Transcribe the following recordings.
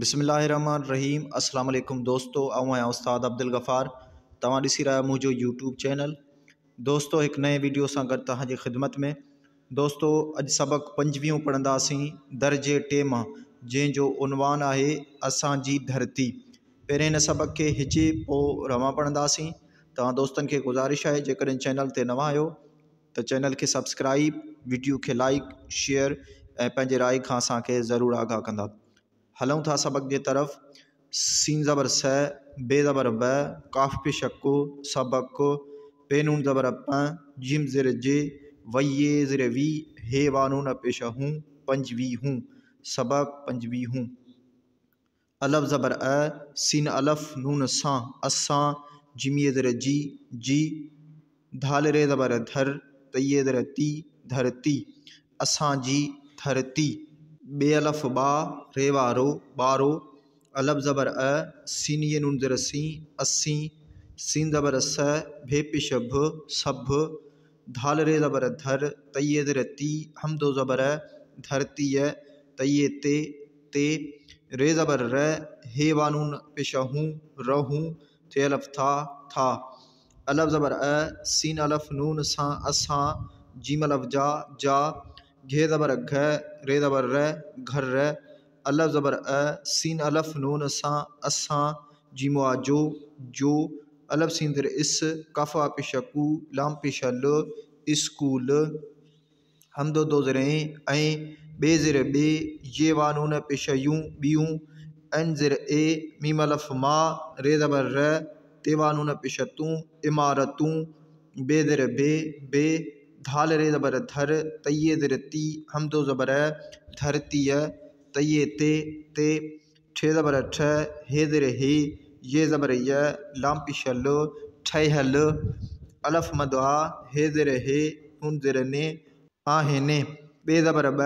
बिस्मिल्लाहिर्रहमानिर्रहीम। अस्सलाम वालेकुम दोस्तों, आऊँ आहियां उस्ताद अब्दुल गफ़ार। तव्हां ॾिसी रहिया मुंहिंजो यूट्यूब चैनल। दोस्तों एक नए वीडियो सां गॾु तव्हांजी ख़िदमत में। दोस्तों अॼु सबक़ 5वीं पढ़ंदासीं दर्जे टे मां, जंहिंजो उनवान आहे असांजी धरती। पहिरें हिन सबक़ खे हिजे पोइ रवां पढ़ंदासीं। तव्हां दोस्तनि खे गुज़ारिश आहे जेकॾहिं चैनल ते नवां आहियो त चैनल खे सब्सक्राइब, वीडियो खे लाइक, शेयर ऐं पंहिंजे राय खां असांखे ज़रूरु आगाह कंदा। हलूं था सबक जे तरफ़। सीन ज़बर स, बे ज़बर ब, काफ पे शक्को सबक, पे नून ज़बर प, जिम ज़िर जे, वये ज़िर वी, हे वानून पेश हूँ, पंजवी हूँ सबक पंजवी हूँ। अलफ ज़बर अ, सीन अलफ नून सां असां, जिमिए ज़िर जी जी, धाल रे ज़बर धर, तये ज़िर ती धरती, असांजी धरती। बे अलफ बा, रे वारो बारो, अलफ ज़बर अ, सीन ये नून ज़र सी असी, सीन ज़बर स, भे पेश भ सभ, धाल रे ज़बर धर, तये ज़र ती, हम दो ज़बर धरती है, तये ते, रे ज़बर र, हे वानून पेश हूँ रहूँ, थे अलफ था। अलफ ज़बर अ, सीन अलफ नून सां असां, जीम अलफ जा, घे ज़बर घ, रे ज़बर र, घर र, अलफ ज़बर अ, सीन अलफ नून सां असां, जीमो जो, अलफ सीन ज़र इस, कफ़ा पेशकू, लाम पेश ल, स्कूल, हम दो ज़रें ऐं, बे ज़िर बे, ये वानून पेश यूं बियूं, एन ज़िर ए, मीम अलफ मा, रे ज़बर र, ते वानून पेश तूं, इमारतूं, बे ज़िर बे, धाल रे ज़बर धर, तये ज़िर ती, हम दो ज़बर धरती है, तये ते, ठे ज़बर ठ, हे ज़िर हे, ये ज़बर य, लाम पेश ल, ठहल, अलफ मद आ, हे ज़िर हे, नून ज़िर ने, आहे ने, बे ज़बर ब,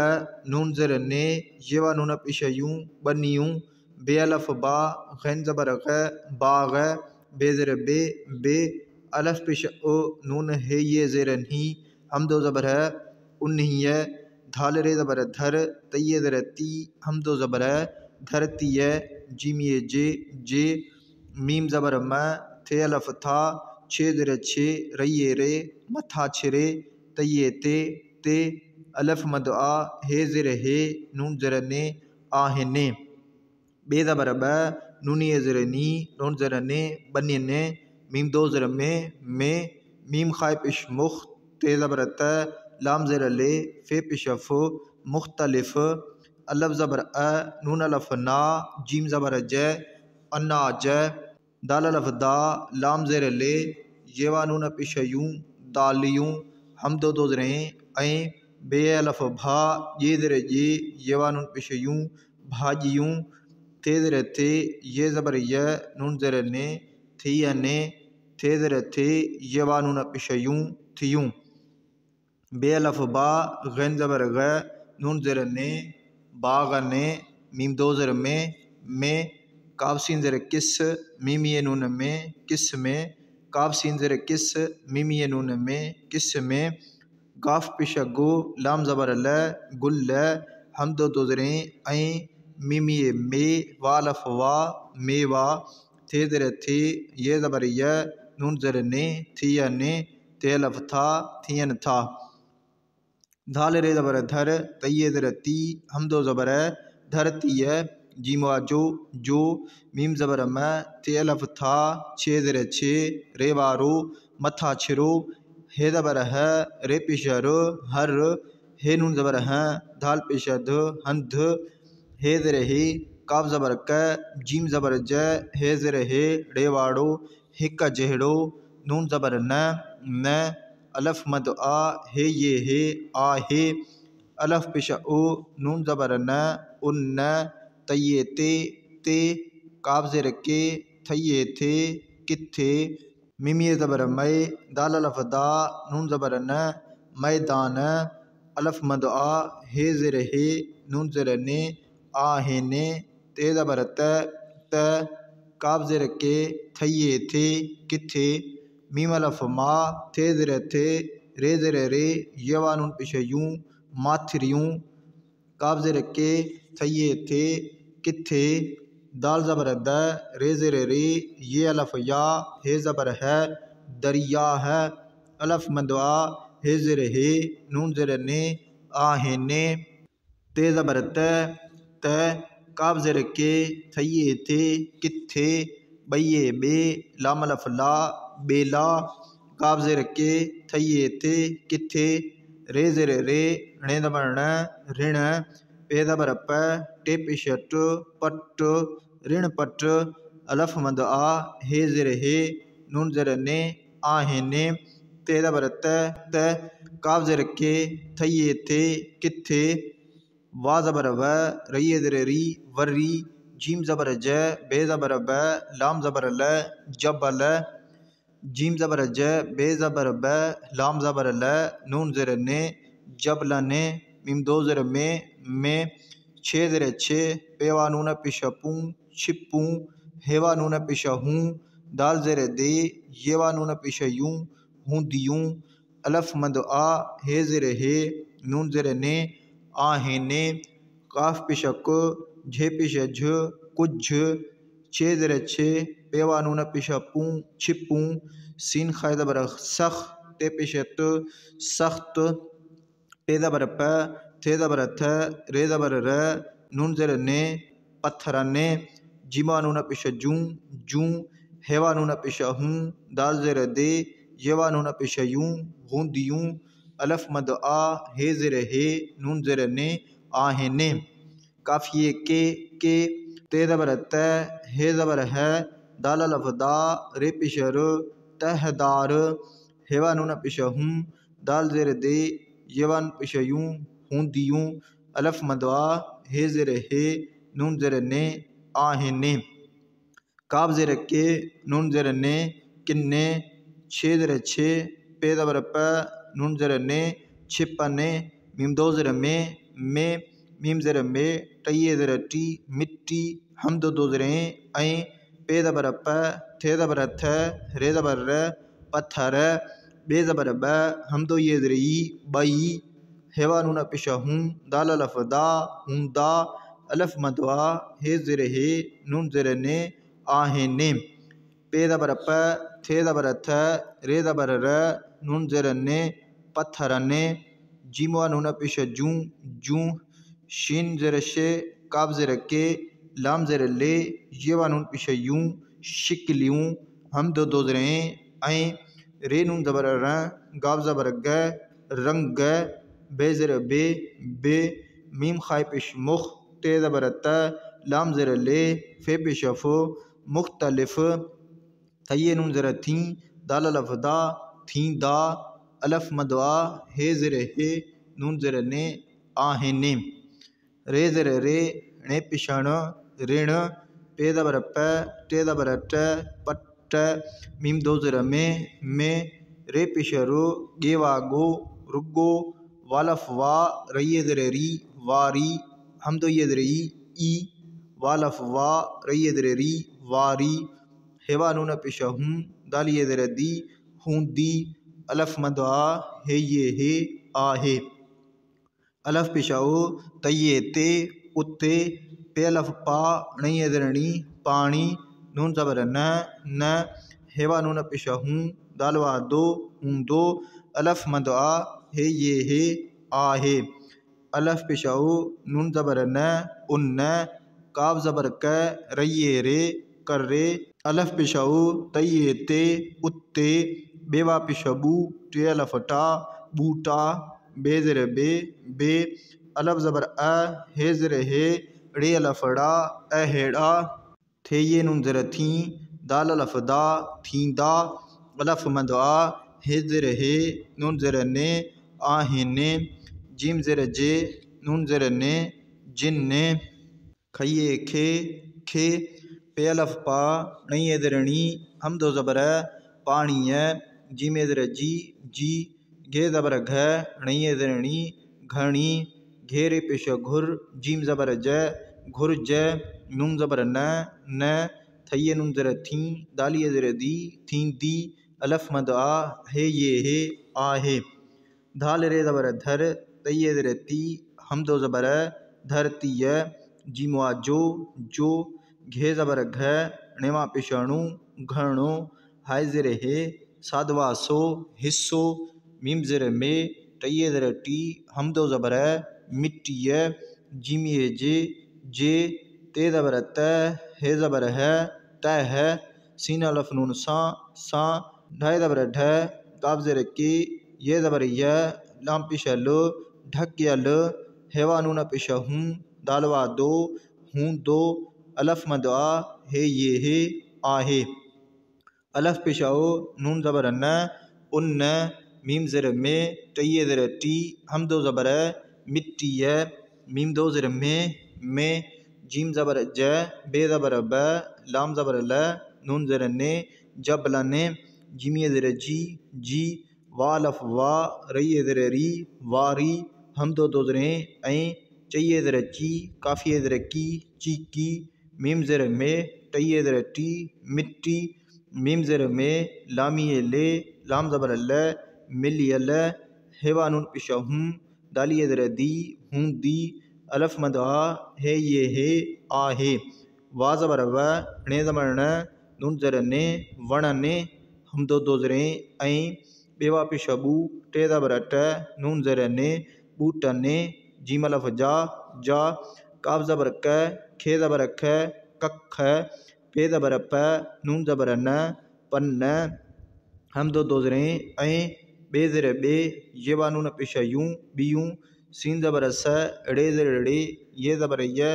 नून ज़िर ने, ये वानून पेश यूं बनियूं, बे अलफ बा, गैन ज़बर ग, बाग, बे ज़िर बे, अलफ पेश ओ, नून हे ये ज़िर नी, हम दो ज़बर है उन्हीं, धाल रे ज़बर धर, तये ज़िर ती, हम दो ज़बर धरती है, जिमिए जे, मीम ज़बर म, थे अलफ था, छे ज़िर छे, रये रे, मथा छिरे, तये ते, अलफ मद आ, हे ज़िर हे, नून ज़िर ने, आहे ने, बे ज़बर ब, नूनिए ज़िर नी, नून ज़िर ने, बनिए ने, मीम दो ज़िर में, मीम खाए पेश मुख, ते ज़बर त, लाम ज़िर ले, फे पेश फ, मुख्तलिफ, अलफ ज़बर अ, नून अलफ ना, जीम ज़बर ज, अनाज, दाल अलफ दा, लाम ज़िर ले, ये वानून पेश यूं दालियूं, हम दो ज़रें ऐं, बे अलफ भा, ये ज़िर ये वानून पेश यूं भाजियूं, थे ज़िर थे, ये ज़बर य, नून ज़िर ने, थी ने, थे ज़िर थे, ये वानून पेश यूं थियूं। बे अलफ बा, गैन ज़बर ग, नून ज़िर ने, बाग ने, मीम दो ज़िर में, काफ सीन ज़िर किस, मीम ये नून में, किस में, काफ सीन ज़िर किस, मीम ये नून में, किस में, गाफ पेश गो, लाम ज़बर ल, गुल, हम दो ज़रें ऐं, मीम ये में, वालफ वा, मेवा, थे ज़िर थे, ये ज़बर य, नून ज़िर ने, थी ने, ते अलफ था, थियन था। धाल रे ज़बर धर, तये ज़िर ती, हम दो ज़बर धरती है, जीमवा जो, मीम ज़बर म, थे अलफ था, छे ज़िर छे, रे वारो, मथा छिरो, हे ज़बर है, रे पेश र, हर, हे नून ज़बर हैं, धाल पेश ध, हंध, हे ज़िर हे, काफ ज़बर क, जीम ज़बर ज, हे ज़िर हे, रे वाड़ो, हिक जहिड़ो, नून ज़बर न, अलफ मद आ, हे ये हे, आ हे, अलफ पेश ओ, नून ज़बर न, उन, तये ते, काफ ज़िर के, थये थे, किथे, मीमिए ज़बर मय, दाल अलफ दा, नून ज़बर न, मैदान, अलफ मद आ, हे ज़िर हे, नून ज़िर ने, आहे ने, ते ज़बर त, काफ ज़िर के, थये थे, किथे, मीम अलफ मा, थे ज़िर थे, रे ज़िर रे, ये वानून पेश यूं माथरियूं, काफ ज़िर के, थये थे, किथे, दाल ज़बर द, रे ज़ेर रे, ये अलफ या, हे ज़बर है, दरिया है, अलफ मद आ, हे ज़ेर हे, नून ज़ेर ने, आहे ने, ते ज़बर त, काफ ज़ेर के, थये थे, किथे, बये बे, लाम अलफ ला, बेला, काफ ज़ेर के, थये थे, किथे, रे ज़ेर रे, णे ज़बर न, ऋण, पे ज़बर प, टे पेश ट, पट, ऋण पट, अलफ मद आ, हे ज़ेर हे, नून ज़ेर ने, आहे ने, ते ज़बर त, काफ ज़ेर के, थये थे, किथे, वा ज़बर व, रई ज़ेर री, वर्री, जीम ज़बर ज, बे ज़बर ब, लाम ज़बर ल, जबल, जीम ज़बर ज, बे ज़बर ब, लाम ज़बर ल, नून ज़ेर ने, जबला ने, मीम दो ज़ेर में, छे ज़ेर छे, पेवा नून पेश पूं, छिपूं, हेवा नून पेश हूँ, दाल ज़ेर दे, येवा नून पेश यूं, हूँ दियूं, अलफ मद आ, हे ज़ेर हे, नून ज़ेर ने, आहे ने, काफ पेश क, झे पेश झ, कुछ, छे ज़ेर छे, पेवा नून पेश पूं, छिपूं, सीन खाए ज़बर सख, ते पेश त, सख्त, पे ज़बर प, थे ज़बर थ, रे ज़बर र, नून ज़ेर ने, पत्थर ने, जिमा नून पेश जूं, जूं, हेवा नून पेश हूँ, दाल ज़ेर दे, येवा नून पेश यूं, हूँ दियूं, अलफ मद आ, हे ज़ेर हे, नून ज़ेर ने, आहे ने, काफिए के, ते ज़बर त, हे ज़बर है, दाल अलफ दा, रे पेश र, तहदार, हेवा नून पेश हूँ, दाल ज़ेर दे, येवा पेश यूं, हूँ दियूं, अलफ मद आ, हे ज़ेर हे, नून ज़ेर ने, आहे ने, काफ ज़ेर के, नून ज़ेर ने, किन्ने, छे ज़ेर छे, पे ज़बर प, नून ज़ेर ने, छिपने, मीम दो ज़ेर में, मीम ज़ेर में, टये ज़ेर टी, मिट्टी, हम दो ज़ेर ऐं, पे ज़बर प, थे ज़बर थ, रे ज़बर र, पत्थर, बे ज़बर ब, हम दो ये ज़ेर ई, बई, हेवा नून पेश हूँ, दाल अलफ दा, हूँ दा, अलफ मद आ, हे ज़ेर हे, नून ज़ेर ने, आहे ने, पे ज़बर प, थे ज़बर थ, रे ज़बर र, नून ज़ेर ने, पत्थर ने, जीमवा नून पेश जूं, जूं, शीन ज़ेर शे, काफ ज़ेर के, लाम ज़ेर ले, येवा नून पेश यूं, शिकलियूं, हम दो ज़ेर ऐं, रे नून ज़बर र, गाफ ज़बर ग, रंग, बे ज़ेर बे, मीम खाए पेश मुख, ते ज़बर त, लाम ज़ेर ले, फे पेश फ, मुख्तलिफ, थये नून ज़ेर थी, दाल अलफ दा, थी दा, अलफ मद आ, हे ज़ेर हे, नून ज़ेर ने, आहे ने, रे ज़ेर रे, णे पेश ण, ऋण, पे ज़बर प, टे ज़बर ट, पट, मीम दो ज़ेर में, रे पेश रो, गेवा गो, रुगो, वालफ वा, रये ज़ेर री, वारी, हम दो ये ज़ेर ई, वालफ वा, रये ज़ेर री, वारी, हेवा नून पेश हूँ, दाल ये ज़ेर दी, हूँ दी, अलफ मद आ, हे ये हे, आहे, अलफ पेश ओ, तये ते, उत्ते, पे अलफ पा, णये ज़ेर णी, पानी, नून ज़बर न, हेवा नून पेश हूँ, दालवा दो, हूँ दो, अलफ मद आ, हे ये हे, आहे, अलफ पेश ओ, नून ज़बर न, उन्न, काफ ज़बर क, रये रे, कर रे, अलफ पेश ओ, तये ते, उत्ते, बेवा पेश बू, टे अलफ टा, बूटा, बे ज़ेर बे, अलफ ज़बर अ, हे ज़ेर हे, रे अलफ डा, अहेड़ा, थे ये नून ज़ेर थी, दाल अलफ दा, थी दा, अलफ मद आ, हे ज़ेर हे, नून ज़ेर ने, आहे ने, जीम ज़ेर जे, नून ज़ेर ने, जिन ने, खये खे, पे अलफ पा, णये ज़ेर णी, हम दो ज़बर पानी है, जीमे ज़ेर जी, घे ज़बर घ, णये ज़ेर णी, घणी, घेरे पेश घुर, जीम ज़बर ज, घुर ज, नून ज़बर न, थये नून ज़ेर थी, दालिये ज़ेर दी, थी दी, अलफ मद आ, हे ये हे, आहे, धाल रे ज़बर धर, तये ज़ेर ती, हम दो ज़बर धरती है, जीमवा जो घे ज़बर घ णेवा पिशणु घणो हाय ज़ेरे हे साधवा सो हिस्सो मीम ज़ेरे में टये ज़ेरे टी हमदो ज़बर है मिट्टी है जीमिए जे ते ज़बर त हे ज़बर है तय है सीन अलफ नून सा ढाई ज़बर ढ काब ज़ेरे की ये ज़बर य लाम पिशा लो ढक या ल हेवा नून पिशा हूँ दालवा दो हूँ दो अलफ मदवा हे ये हे आहे अलफ पिशाओ नून ज़बर न उन मीम ज़र में टये ज़र टी हम दो ज़बर मिट्टी है मीम दो ज़र में जीम ज़बर ज बे ज़बर ब लाम ज़बर ल नून ज़र ने जब लने जिमिए ज़र जी वालफ वा रई ज़र री वारी हम दो ज़रें ऐं चये ज़र ची काफ़ी ज़र की चीकी मीम ज़र में टये ज़र टी मिट्टी मीम ज़र में लामिए ले लाम ज़बर ल मिलिय ल हेवा नून पिशा हूँ दालिए ज़र दी हूँ दी अलफ मदआ हे ये हे आहे वा ज़बर व णे ज़बर न नून ज़र ने वण ने हम दो ज़रें ऐं बेवा पिशा बू टे ज़बर ट नून ज़र ने बूट ने जीम अलफ जा काब ज़बर क खे ज़बर ख कख पे ज़बर प नून ज़बर न पन्न हम दो ज़रें ऐं बे ज़र बे ये वा नून पिशा यूं बियूं सीन ज़बर स ड़े ज़र ड़े ये ज़बर य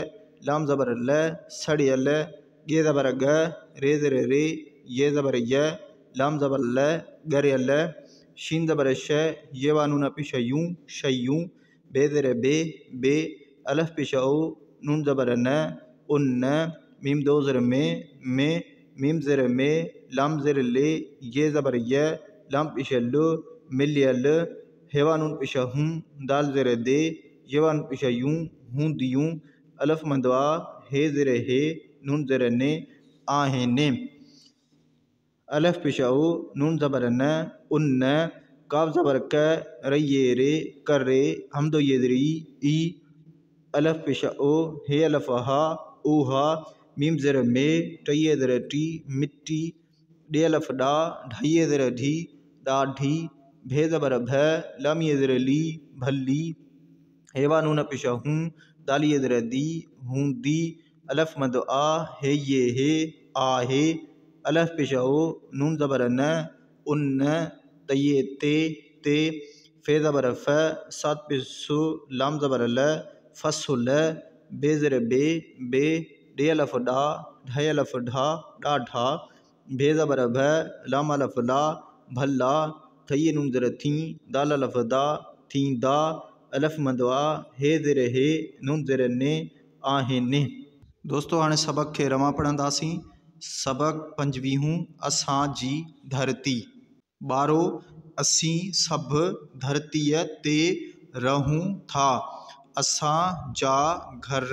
लाम ज़बर ल सड़िय ल गे ज़बर ग रे ज़र रे ये ज़बर य लाम ज़बर ल गर ल शीन ज़बर श ये वा नून पिशा यूं शयूं बे ज़र बे अलफ पिशा ओ नून ज़बर न उन मीम दो ज़र में मीम ज़र में लाम ज़र ले ये ज़बर य लाम पिशा लो मिलिय ल हेवा नून पिशा हूँ दाल ज़र दे ये वा नून पिशा यूं हूँ दियूं अलफ मंदवा हे ज़र हे नून ज़र ने आहे ने अलफ पिशा ओ नून ज़बर न उन काब ज़बर क रये रे कर रे हम दो ये ज़री ई अलफ पिशा ओ हे अलफ हा ओहा मीम ज़र में टये ज़र टी मिट्टी डे अलफ डा ढाइये ज़र ढी डाढ़ी भे ज़बर भ लामिए ज़र ली भली हेवा नून पिशा हूँ दालिए ज़र दी हूँ दी अलफ मद आ हे ये हे आहे अलफ पिशा ओ नून ज़बर न उन तये ते फे ज़बर फ सात पिसु लाम ज़बर ल फसुल बे ज़र बे डे अलफ डा ढाई अलफ ढा डाढ़ा भे ज़बर भ लाम अलफ ला भला थये नून ज़र थी दाल अलफ दा थी दा अलफ मदवा हे ज़र हे नून ज़र ने आहे ने दोस्तों हाणे सबक खे रवां पढ़ंदासीं सबक पंजवीहूं असां जी धरती ॿारो असीं सभु धरतीअ ते रहूं था असां जा घर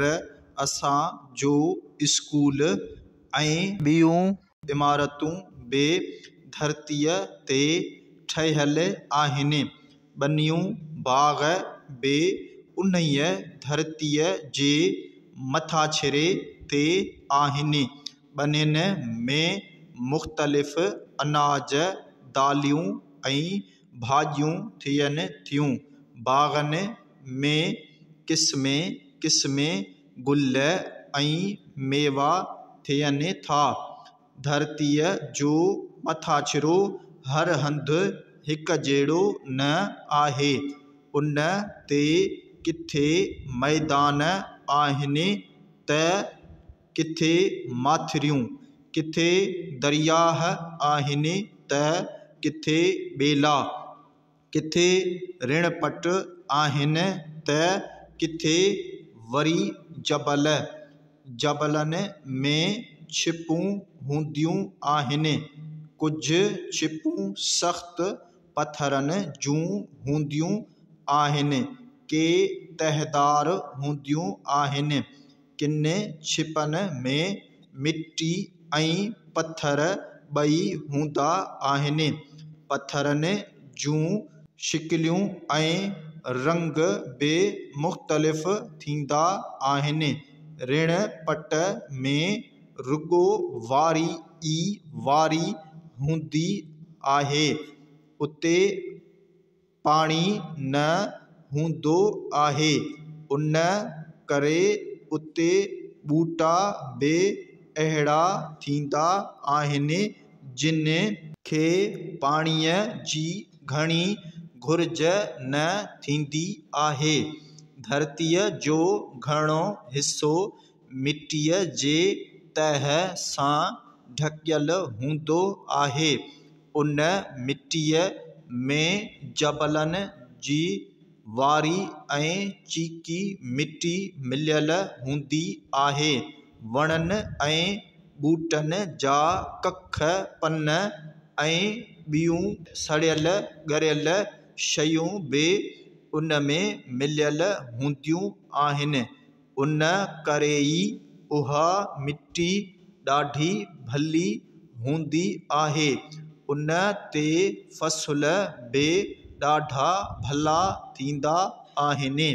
असां जो स्कूल ऐं ॿियूं इमारतूं बि धरतीअ ते ठहियल आहिनि ॿनियूं बाग़ बि उन्हीअ धरतीअ जे मथाछिरे ते आहिनि ॿनियुनि में मुख़्तलिफ़ अनाज दालियूं ऐं भाॼियूं थियनि थियूं बाग़नि में क़िस्मे क़िस्मे गुल ऐं मेवा थियनि था धरतीअ जो मथाछिरो हर हंधि हिकु जहिड़ो न आहे उन ते किथे मैदान आहिनि त किथे माथिरियूं किथे दरियाह आहिनि त किथे ॿेला किथे ऋणपट आहिनि त किथे वरी जबलनि में छिपूं हूंदियूं आहिनि कुझु छिपूं सख़्तु पथरनि जूं हूंदियूं आहिनि के तहदार हूंदियूं आहिनि किन छिपनि में मिट्टी ऐं पथर ॿई हूंदा आहिनि पथरनि जूं शिकिलियूं ऐं रंग बि मुख़्तलिफ़ थींदा आहिनि ऋण पट में रुगो वारी ई वारी हूंदी आहे, उते पाणी न हूंदो आहे। उन करे उते ॿूटा बि अहिड़ा थींदा आहिनि जिन खे पाणीअ जी घणी घुर्ज न थींदी आहे। धरतीअ जो घणो हिसो मिटीअ जे तह सां ढकियल हूंदो आहे। उन मिटीअ में जबलनि जी वारी ऐं चीकी मिटी मिलियल हूंदी आहे। वणनि ऐं ॿूटनि जा कख पन ऐं ॿियूं सड़ियल ॻरियल शयूं बि उन में मिलियल हूंदियूं आहिनि। उन करे ई उहा मिटी ॾाढी भली हूंदी आहे। उन ते फ़सुल बि ॾाढा भला थींदा आहिनि।